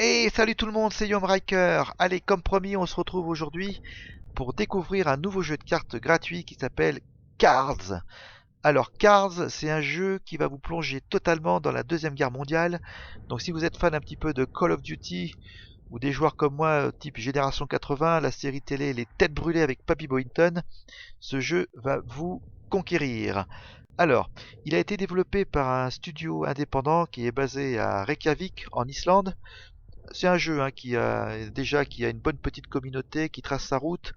Hey, salut tout le monde, c'est Yom Riker. Allez, comme promis, on se retrouve aujourd'hui pour découvrir un nouveau jeu de cartes gratuit qui s'appelle Cards. Alors, Cards, c'est un jeu qui va vous plonger totalement dans la Deuxième Guerre mondiale. Donc, si vous êtes fan un petit peu de Call of Duty ou des joueurs comme moi, type Génération 80, la série télé Les Têtes Brûlées avec Papy Boyington, ce jeu va vous conquérir. Alors, il a été développé par un studio indépendant qui est basé à Reykjavik, en Islande. C'est un jeu qui a une bonne petite communauté, qui trace sa route.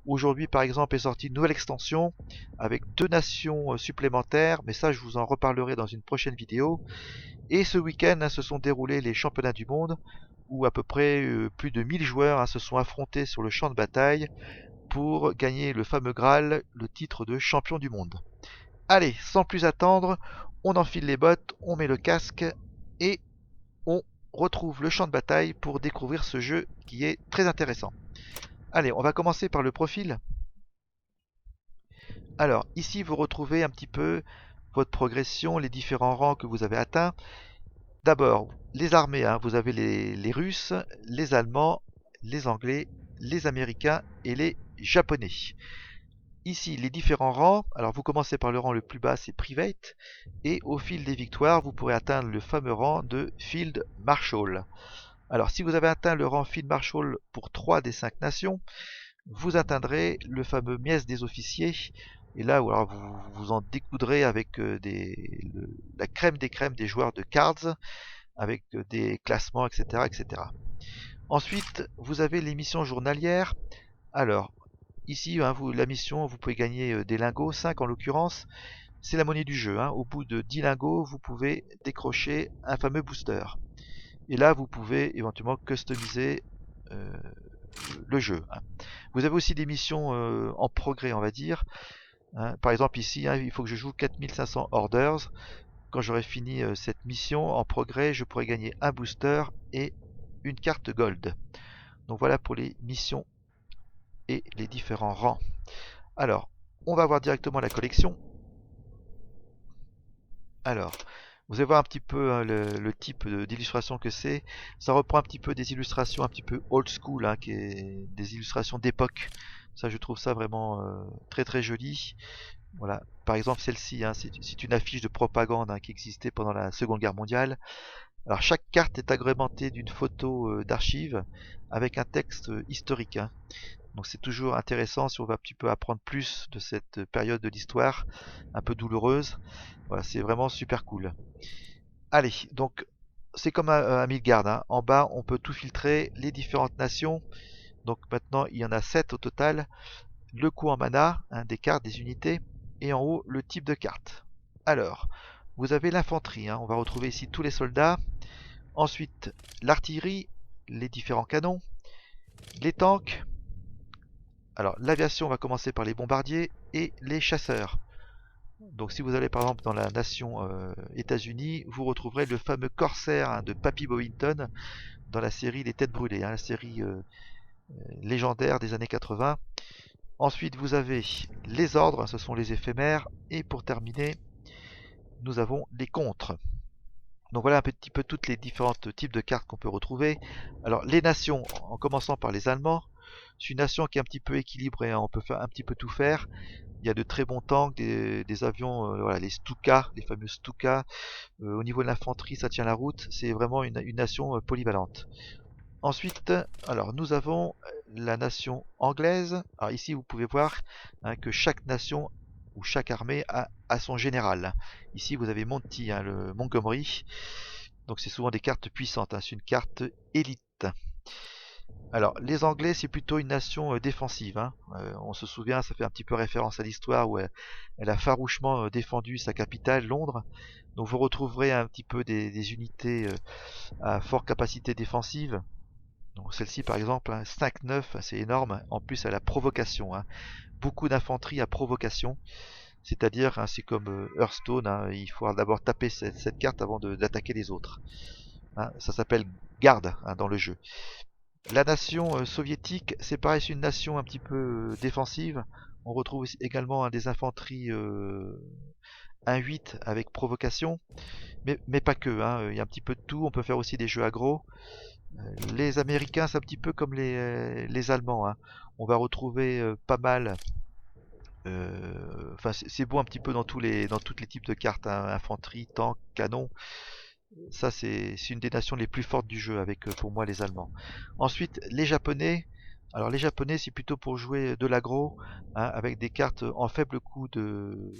Aujourd'hui, par exemple, est sortie une nouvelle extension avec 2 nations supplémentaires, mais ça, je vous en reparlerai dans une prochaine vidéo. Et ce week-end, se sont déroulés les championnats du monde, où à peu près plus de 1000 joueurs se sont affrontés sur le champ de bataille pour gagner le fameux Graal, le titre de champion du monde. Allez, sans plus attendre, on enfile les bottes, on met le casque et on retrouve le champ de bataille pour découvrir ce jeu qui est très intéressant. Allez, on va commencer par le profil. Alors, ici, vous retrouvez un petit peu votre progression, les différents rangs que vous avez atteints. D'abord, les armées, vous avez les Russes, les Allemands, les Anglais, les Américains et les Japonais. Ici, les différents rangs. Alors, vous commencez par le rang le plus bas, c'est Private. Et au fil des victoires, vous pourrez atteindre le fameux rang de Field Marshal. Alors, si vous avez atteint le rang Field Marshal pour 3 des 5 nations, vous atteindrez le fameux Mies des officiers. Et là, alors, vous vous en découdrez avec la crème des crèmes des joueurs de cards, avec des classements, etc., etc. Ensuite, vous avez les missions journalières. Alors, ici, la mission, vous pouvez gagner des lingots, 5 en l'occurrence. C'est la monnaie du jeu. Au bout de 10 lingots, vous pouvez décrocher un fameux booster. Et là, vous pouvez éventuellement customiser euh, le jeu. Vous avez aussi des missions en progrès, on va dire. Par exemple, ici, il faut que je joue 4500 orders. Quand j'aurai fini cette mission en progrès, je pourrai gagner un booster et une carte gold. Donc voilà pour les missions et les différents rangs. Alors, on va voir directement la collection. Alors, vous allez voir un petit peu le type d'illustration que c'est. Ça reprend un petit peu des illustrations un petit peu old school, qui est des illustrations d'époque. Ça, je trouve ça vraiment très très joli. Voilà. Par exemple, celle-ci, c'est une affiche de propagande qui existait pendant la Seconde Guerre mondiale. Alors, chaque carte est agrémentée d'une photo d'archive avec un texte historique. Donc, c'est toujours intéressant si on veut un petit peu apprendre plus de cette période de l'histoire, un peu douloureuse. Voilà, c'est vraiment super cool. Allez, donc c'est comme un Midgard. En bas, on peut tout filtrer, les différentes nations. Donc maintenant, il y en a 7 au total. Le coût en mana, des cartes, des unités. Et en haut, le type de carte. Alors, vous avez l'infanterie. On va retrouver ici tous les soldats. Ensuite, l'artillerie, les différents canons, les tanks. Alors, l'aviation, on va commencer par les bombardiers et les chasseurs. Donc si vous allez par exemple dans la nation États-Unis, vous retrouverez le fameux corsaire de Papy Boyington dans la série Les Têtes Brûlées, la série légendaire des années 80. Ensuite vous avez les ordres, ce sont les éphémères, et pour terminer, nous avons les contres. Donc voilà un petit peu toutes les différentes types de cartes qu'on peut retrouver. Alors les nations, en commençant par les Allemands, c'est une nation qui est un petit peu équilibrée, on peut faire un petit peu tout faire. Il y a de très bons tanks, des avions, voilà, les Stuka, les fameux Stuka. Au niveau de l'infanterie, ça tient la route. C'est vraiment une nation polyvalente. Ensuite, alors nous avons la nation anglaise. Alors ici, vous pouvez voir que chaque nation ou chaque armée a son général. Ici, vous avez Monty, le Montgomery. Donc c'est souvent des cartes puissantes. C'est une carte élite. Alors, les Anglais, c'est plutôt une nation défensive. On se souvient, ça fait un petit peu référence à l'histoire où elle a farouchement défendu sa capitale, Londres. Donc, vous retrouverez un petit peu des unités à forte capacité défensive. Donc, celle-ci, par exemple, 5-9, c'est énorme. En plus, elle a provocation. Beaucoup d'infanterie à provocation. C'est-à-dire, c'est comme Hearthstone, il faut d'abord taper cette carte avant d'attaquer les autres. Ça s'appelle garde dans le jeu. La nation soviétique, c'est pareil, c'est une nation un petit peu défensive. On retrouve également des infanteries un 8 avec provocation, mais pas que, hein. Il y a un petit peu de tout, on peut faire aussi des jeux aggro. Les Américains, c'est un petit peu comme les Allemands, hein. On va retrouver pas mal. Enfin, c'est beau un petit peu dans tous les types de cartes, hein. Infanterie, tank, canon. Ça, c'est une des nations les plus fortes du jeu, avec pour moi les Allemands. Ensuite, les Japonais. Alors les Japonais, c'est plutôt pour jouer de l'aggro, hein, avec des cartes en faible coût de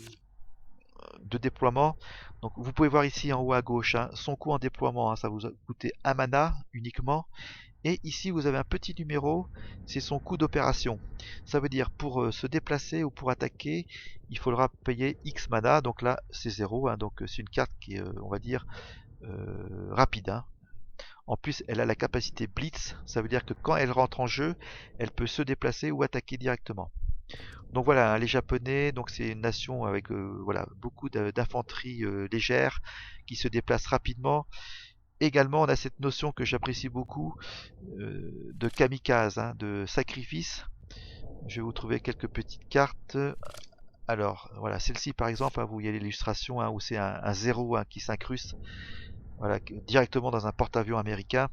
déploiement. Donc vous pouvez voir ici en haut à gauche, hein, son coût en déploiement, hein, ça vous a coûté un mana uniquement. Et ici vous avez un petit numéro, c'est son coût d'opération. Ça veut dire pour se déplacer ou pour attaquer, il faudra payer X mana. Donc là c'est 0, hein, donc c'est une carte qui est, on va dire, rapide, hein. En plus, elle a la capacité Blitz, ça veut dire que quand elle rentre en jeu, elle peut se déplacer ou attaquer directement. Donc voilà, hein, les Japonais, donc c'est une nation avec voilà, beaucoup d'infanterie légère qui se déplace rapidement. Également, on a cette notion que j'apprécie beaucoup de kamikaze, hein, de sacrifice. Je vais vous trouver quelques petites cartes. Alors, voilà, celle-ci par exemple, hein, vous voyez l'illustration, hein, où c'est un 0, hein, qui s'incruste, voilà, directement dans un porte-avions américain.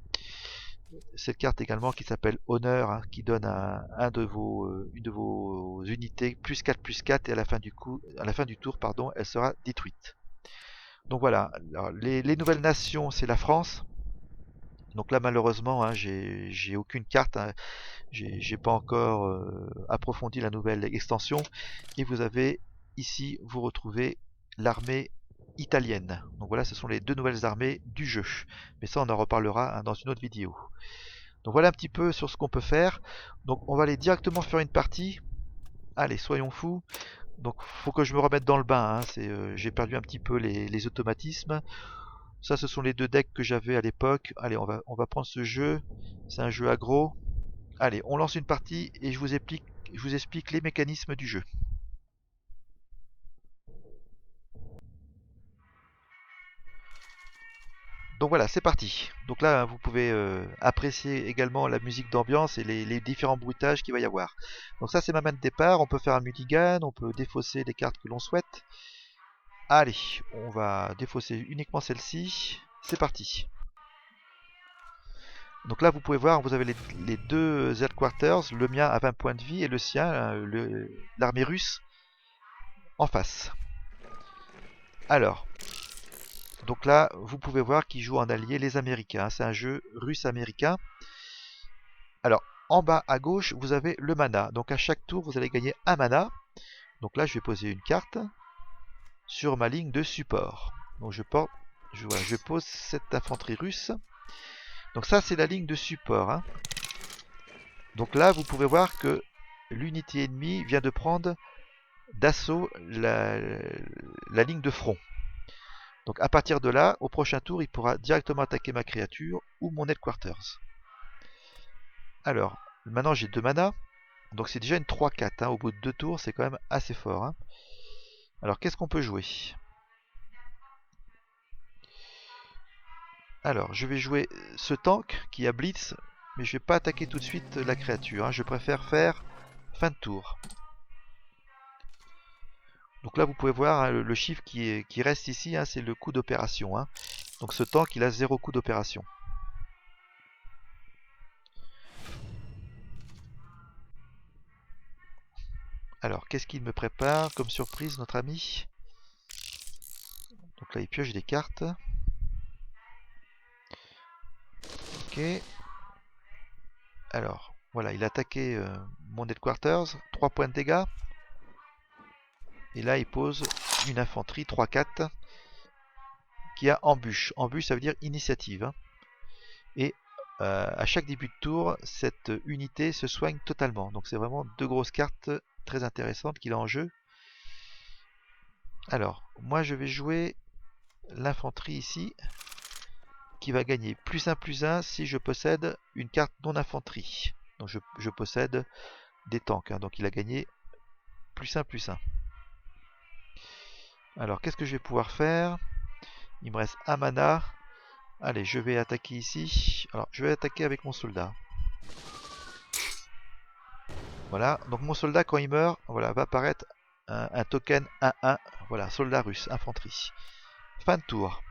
Cette carte également qui s'appelle Honneur, hein, qui donne une de vos unités plus 4 et à la fin du tour, pardon, elle sera détruite. Donc voilà, alors, les nouvelles nations, c'est la France. Donc là malheureusement, hein, j'ai aucune carte, hein, j'ai pas encore approfondi la nouvelle extension. Et vous avez ici, vous retrouvez l'armée italienne. Donc voilà, ce sont les deux nouvelles armées du jeu. Mais ça, on en reparlera, hein, dans une autre vidéo. Donc voilà un petit peu sur ce qu'on peut faire. Donc on va aller directement faire une partie. Allez, soyons fous. Donc faut que je me remette dans le bain, hein. J'ai perdu un petit peu les automatismes. Ça, ce sont les deux decks que j'avais à l'époque. Allez, on va prendre ce jeu. C'est un jeu aggro. Allez, on lance une partie et je vous explique les mécanismes du jeu. Donc voilà, c'est parti. Donc là, vous pouvez apprécier également la musique d'ambiance et les différents bruitages qu'il va y avoir. Donc ça, c'est ma main de départ. On peut faire un mulligan, on peut défausser les cartes que l'on souhaite. Allez, on va défausser uniquement celle-ci. C'est parti. Donc là, vous pouvez voir, vous avez les deux headquarters, le mien à 20 points de vie et le sien, l'armée russe, en face. Alors, donc là, vous pouvez voir qu'ils jouent en allié les Américains. C'est un jeu russe-américain. Alors, en bas à gauche, vous avez le mana. Donc à chaque tour, vous allez gagner un mana. Donc là, je vais poser une carte sur ma ligne de support. Donc je pose cette infanterie russe. Donc ça, c'est la ligne de support, hein. Donc là, vous pouvez voir que l'unité ennemie vient de prendre d'assaut la ligne de front. Donc à partir de là, au prochain tour, il pourra directement attaquer ma créature ou mon headquarters. Alors, maintenant j'ai 2 mana. Donc c'est déjà une 3-4, hein. Au bout de 2 tours, c'est quand même assez fort, hein. Alors qu'est-ce qu'on peut jouer? Alors, je vais jouer ce tank qui a Blitz, mais je vais pas attaquer tout de suite la créature, hein. Je préfère faire fin de tour. Donc là, vous pouvez voir, hein, le chiffre qui reste ici, hein, c'est le coût d'opération, hein. Donc ce tank, il a 0 coût d'opération. Alors, qu'est-ce qu'il me prépare comme surprise, notre ami? Donc là, il pioche des cartes. Ok. Alors, voilà, il a attaqué mon headquarters, 3 points de dégâts. Et là, il pose une infanterie 3-4 qui a embûche. Embûche, ça veut dire initiative, hein. Et à chaque début de tour, cette unité se soigne totalement. Donc c'est vraiment deux grosses cartes très intéressantes qu'il a en jeu. Alors, moi je vais jouer l'infanterie ici, qui va gagner +1/+1 si je possède une carte non infanterie. Donc je possède des tanks, hein. Donc il a gagné +1/+1. Alors qu'est-ce que je vais pouvoir faire? Il me reste un mana. Allez, je vais attaquer ici. Alors je vais attaquer avec mon soldat. Voilà, donc mon soldat quand il meurt, voilà, va apparaître un token 1-1. Voilà, soldat russe, infanterie. Fin de tour.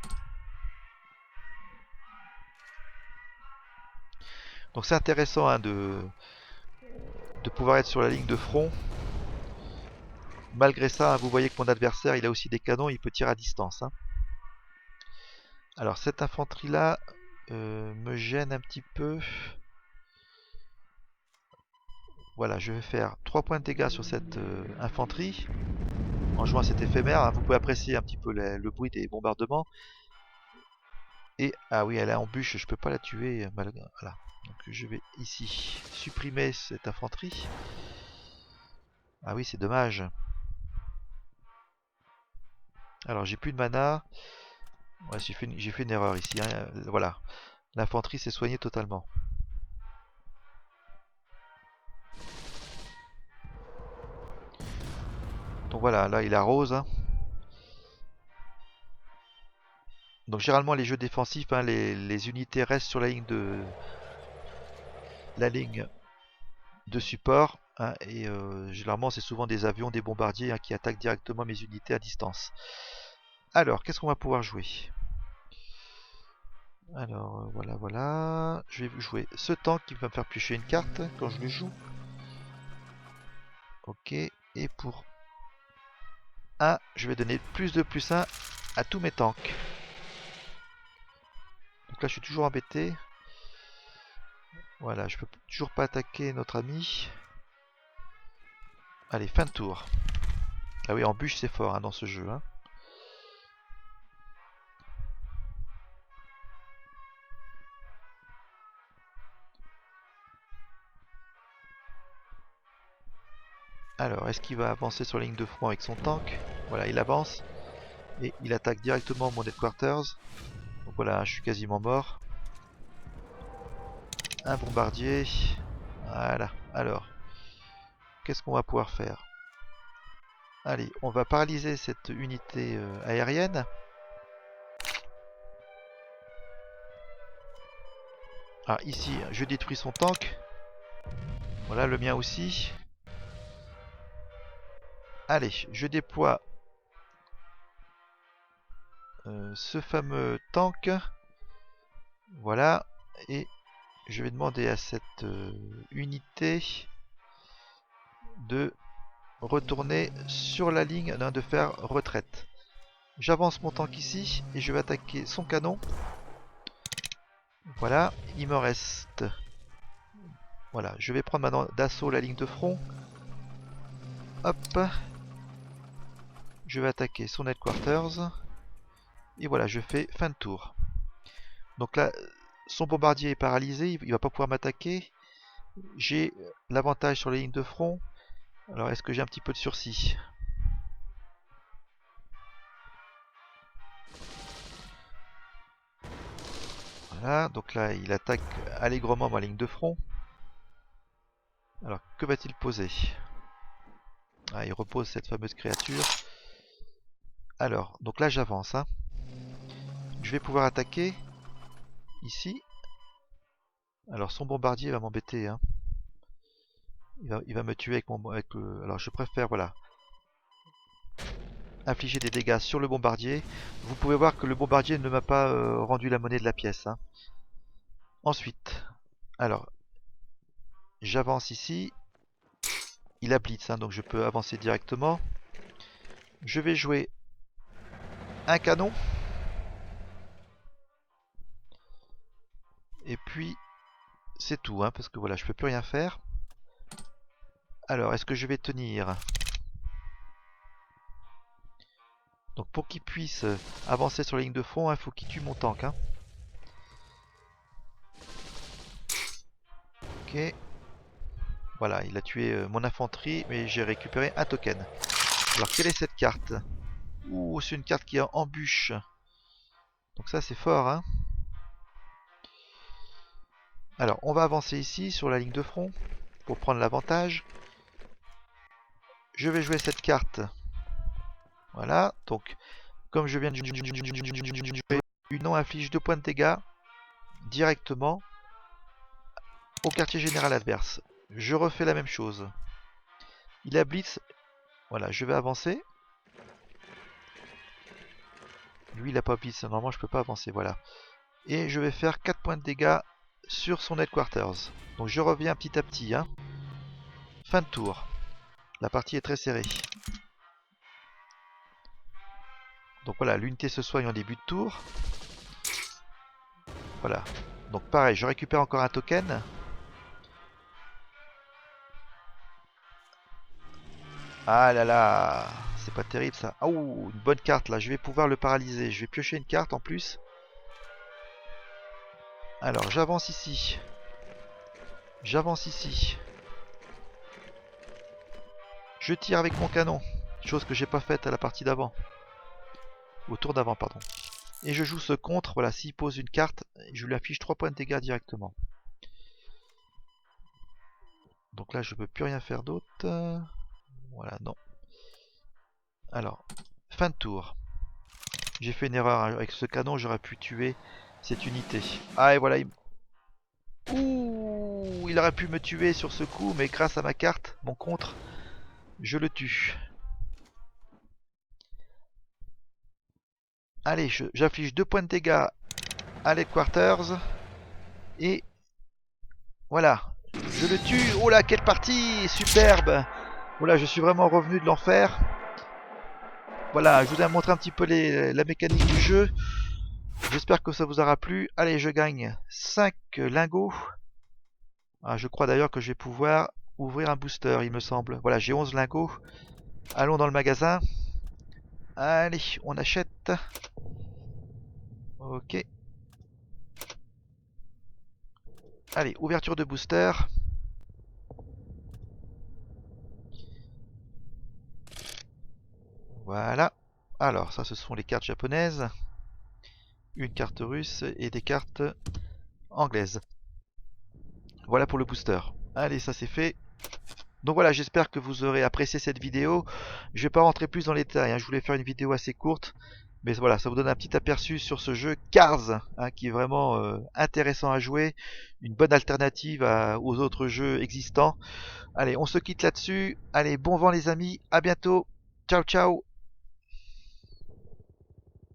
Donc c'est intéressant hein, de pouvoir être sur la ligne de front. Malgré ça, hein, vous voyez que mon adversaire, il a aussi des canons, il peut tirer à distance. Hein. Alors cette infanterie-là me gêne un petit peu. Voilà, je vais faire 3 points de dégâts sur cette infanterie. En jouant cet éphémère, hein, vous pouvez apprécier un petit peu le bruit des bombardements. Et, ah oui, elle est en bûche, je peux pas la tuer. Voilà. Donc je vais ici supprimer cette infanterie. Ah oui, c'est dommage. Alors j'ai plus de mana. Ouais, j'ai fait une erreur ici. Hein. Voilà, l'infanterie s'est soignée totalement. Donc voilà, là il arrose. Hein. Donc généralement les jeux défensifs, hein, les unités restent sur la ligne de support. Hein, et généralement c'est souvent des avions, des bombardiers hein, qui attaquent directement mes unités à distance. Alors, qu'est-ce qu'on va pouvoir jouer? Alors, voilà. Je vais jouer ce tank qui va me faire piocher une carte quand je le joue. Ok. Et pour 1, je vais donner plus de plus 1 à tous mes tanks. Donc là, je suis toujours embêté. Voilà, je peux toujours pas attaquer notre ami. Allez, fin de tour. Ah oui, en bûche, c'est fort hein, dans ce jeu. Hein. Alors, est-ce qu'il va avancer sur la ligne de front avec son tank? Voilà, il avance. Et il attaque directement mon headquarters. Donc voilà, je suis quasiment mort. Un bombardier. Voilà. Alors, qu'est-ce qu'on va pouvoir faire? Allez, on va paralyser cette unité aérienne. Ah, ici, je détruis son tank. Voilà, le mien aussi. Allez, je déploie ce fameux tank. Voilà. Et je vais demander à cette unité de retourner sur la ligne, de faire retraite. J'avance mon tank ici et je vais attaquer son canon. Voilà, il me reste... Voilà, je vais prendre maintenant d'assaut la ligne de front. Hop. Je vais attaquer son headquarters. Et voilà, je fais fin de tour. Donc là, son bombardier est paralysé, il va pas pouvoir m'attaquer. J'ai l'avantage sur les lignes de front. Alors, est-ce que j'ai un petit peu de sursis? Voilà, donc là, il attaque allègrement ma ligne de front. Alors, que va-t-il poser? Ah, il repose cette fameuse créature. Alors, donc là, j'avance. Hein. Je vais pouvoir attaquer ici. Alors, son bombardier va m'embêter. Hein. Il va me tuer avec le... Alors, je préfère, voilà, infliger des dégâts sur le bombardier. Vous pouvez voir que le bombardier ne m'a pas rendu la monnaie de la pièce. Hein. Ensuite, alors, j'avance ici. Il a blitz, hein, donc je peux avancer directement. Je vais jouer un canon. Et puis, c'est tout, hein, parce que voilà, je peux plus rien faire. Alors, est-ce que je vais tenir? Donc, pour qu'il puisse avancer sur la ligne de front, il faut qu'il tue mon tank. Hein. Ok. Voilà, il a tué mon infanterie, mais j'ai récupéré un token. Alors, quelle est cette carte? Ouh, c'est une carte qui est en bûche. Donc ça, c'est fort, hein. Alors, on va avancer ici, sur la ligne de front, pour prendre l'avantage. Je vais jouer cette carte. Voilà, donc, comme je viens de jouer, une inflige 2 points de dégâts directement au quartier général adverse. Je refais la même chose. Il a blitz. Voilà, je vais avancer. Lui, il a pas piste. Normalement, je peux pas avancer. Voilà. Et je vais faire 4 points de dégâts sur son headquarters. Donc je reviens petit à petit. Hein. Fin de tour. La partie est très serrée. Donc voilà, l'unité se soigne en début de tour. Voilà. Donc pareil, je récupère encore un token. Ah là là, c'est pas terrible ça. Oh, une bonne carte là, je vais pouvoir le paralyser. Je vais piocher une carte en plus. Alors j'avance ici. J'avance ici. Je tire avec mon canon. Chose que j'ai pas faite à la partie d'avant. Au tour d'avant, pardon. Et je joue ce contre, voilà, s'il pose une carte, je lui affiche 3 points de dégâts directement. Donc là, je peux plus rien faire d'autre. Voilà, non. Alors, fin de tour. J'ai fait une erreur avec ce canon, j'aurais pu tuer cette unité. Ah, et voilà. Ouh, il aurait pu me tuer sur ce coup, mais grâce à ma carte, mon contre, je le tue. Allez, j'affiche 2 points de dégâts à l'headquarters. Et voilà, je le tue. Oh là, quelle partie superbe. Voilà, je suis vraiment revenu de l'enfer. Voilà, je vous ai montré un petit peu la mécanique du jeu. J'espère que ça vous aura plu. Allez, je gagne 5 lingots. Ah, je crois d'ailleurs que je vais pouvoir ouvrir un booster, il me semble. Voilà, j'ai 11 lingots. Allons dans le magasin. Allez, on achète. Ok. Allez, ouverture de booster. Voilà. Alors, ça, ce sont les cartes japonaises. Une carte russe et des cartes anglaises. Voilà pour le booster. Allez, ça c'est fait. Donc voilà, j'espère que vous aurez apprécié cette vidéo. Je vais pas rentrer plus dans les détails, hein. Je voulais faire une vidéo assez courte. Mais voilà, ça vous donne un petit aperçu sur ce jeu Cars, hein, qui est vraiment intéressant à jouer. Une bonne alternative aux autres jeux existants. Allez, on se quitte là-dessus. Allez, bon vent les amis, à bientôt. Ciao ciao.